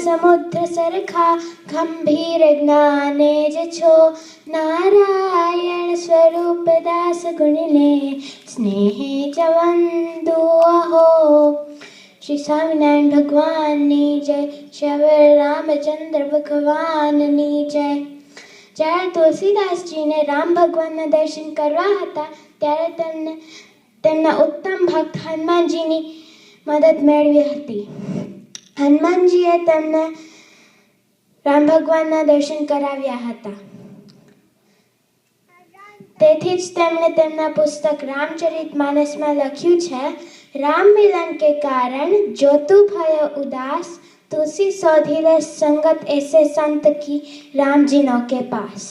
સમુદ્ર સરખા ગંભીર જ્ઞાને જ છો, નારાયણ સ્વરૂપ દાસ ગુણને સ્નેહે જ વંદુ અહો. શ્રી સ્વામિનારાયણ ભગવાનની જય, શ્રી રામચંદ્ર ભગવાનની જય. જ્યારે તુલસીદાસજીને રામ ભગવાનના દર્શન કરવા હતા ત્યારે તેમના ઉત્તમ ભક્ત હનુમાનજીની મદદ મેળવી હતી. હનુમાનજીએ તેમને રામ ભગવાનના દર્શન કરાવ્યા હતા. તેથી જ તેમણે તેમના પુસ્તક રામચરિતમાનસમાં લખ્યું છે, રામ મિलन के कारण जो तू भयो उदास, तुलसी सौधीले संगत ऐसे संत की राम जी नो के पास.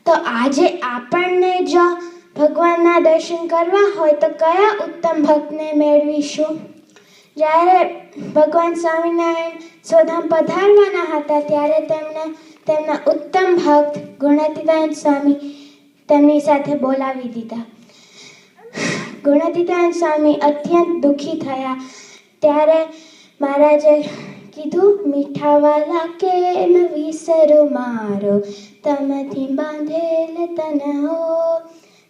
તો આજે આપણને જો ભગવાનના દર્શન કરવા હોય તો કયા ઉત્તમ ભક્તને મેળવીશું? જ્યારે ભગવાન સ્વામિનારાયણ સ્વધામ પધારવાના હતા ત્યારે તેમના ઉત્તમ ભક્ત ગુણાતીતાનંદ સ્વામી તેમની સાથે બોલાવી દીધા. ગુણાતીતાનંદ સ્વામી અત્યંત દુઃખી થયા. ત્યારે મહારાજે કીધું, મીઠા વાલા કેમ વિસરો મારો, તમથી બાંધેલ તન હો.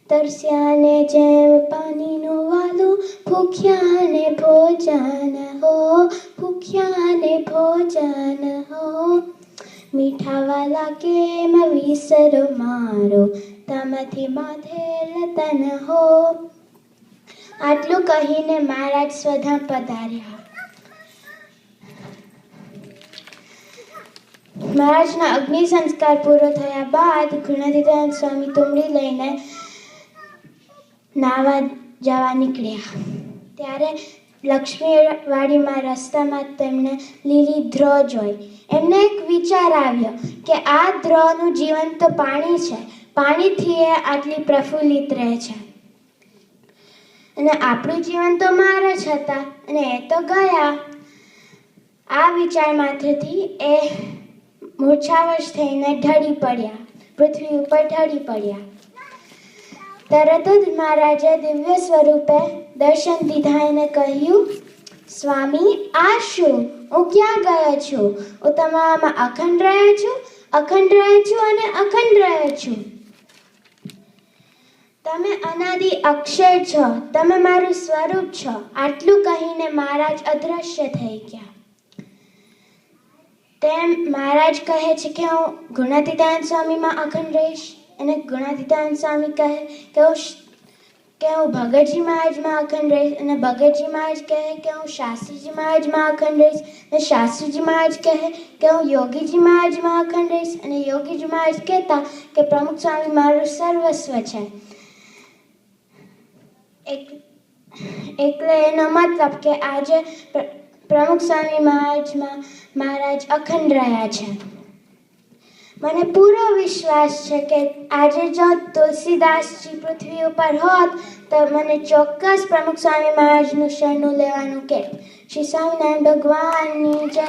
તરસ્યાને જેમ પાણીનું વાલું, ભૂખ્યાને ભોજન હો, ભૂખ્યાને ભોજન હો. મીઠા વાલા કેમ વિસરો મારો, તમથી બાંધેલ તન હો. આટલું કહીને મહારાજ સ્વધામ પધાર્યા. મહારાજના અગ્નિ સંસ્કાર પૂરો થયા બાદ ગુણાતીતાનંદ સ્વામી તુંબડી લઈને નાવા જવા નીકળ્યા. ત્યારે લક્ષ્મીવાડીમાં રસ્તામાં તેમને લીલી દ્રો જોઈ. એમને એક વિચાર આવ્યો કે આ દ્રોનું જીવન તો પાણી છે, પાણીથી એ આટલી પ્રફુલ્લિત રહે છે અને આપણું જીવન તો મારા જ હતા અને એ તો ગયા. આ વિચાર માત્રથી એ મૂર્છાવશ થઈને ઢળી પડ્યા, પૃથ્વી ઉપર ઢળી પડ્યા. તરત જ મહારાજે દિવ્ય સ્વરૂપે દર્શન દીધા અને કહ્યું, સ્વામી આ શું? હું ક્યાં ગયો છું? હું તમારામાં અખંડ રહ્યો છું, અખંડ રહ્યો છું અને અખંડ રહ્યો છું. તમે અનાદિ અક્ષર છો, તમે મારું સ્વરૂપ છો. આટલું કહીને મહારાજ અદ્રશ્ય થઈ ગયા. તેમ મહારાજ કહે છે કે હું ગુણાતીતાનંદ સ્વામીમાં અખંડ રહીશ, અને ગુણાતીતાનંદ સ્વામી કહે કે હું ભગતજી મહારાજમાં અખંડ રહીશ, અને ભગતજી મહારાજ કહે કે હું શાસ્ત્રીજી મહારાજમાં અખંડ રહીશ, અને શાસ્ત્રીજી મહારાજ કહે કે હું યોગીજી મહારાજમાં અખંડ રહીશ, અને યોગીજી મહારાજ કહેતા કે પ્રમુખ સ્વામી મારું સર્વસ્વ છે. એટલે એનો મતલબ કે આજે પ્રમુખ સ્વામી મહારાજ અખંડ રહ્યા છે. મને પૂરો વિશ્વાસ છે કે આજે જો તુલસીદાસજી પૃથ્વી ઉપર હોત તો મને ચોક્કસ પ્રમુખ સ્વામી મહારાજનું શરણું લેવાનું કે. શ્રી સ્વામિનારાયણ ભગવાનની જય,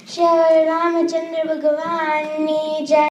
શ્રી રામચંદ્ર ભગવાનની જય.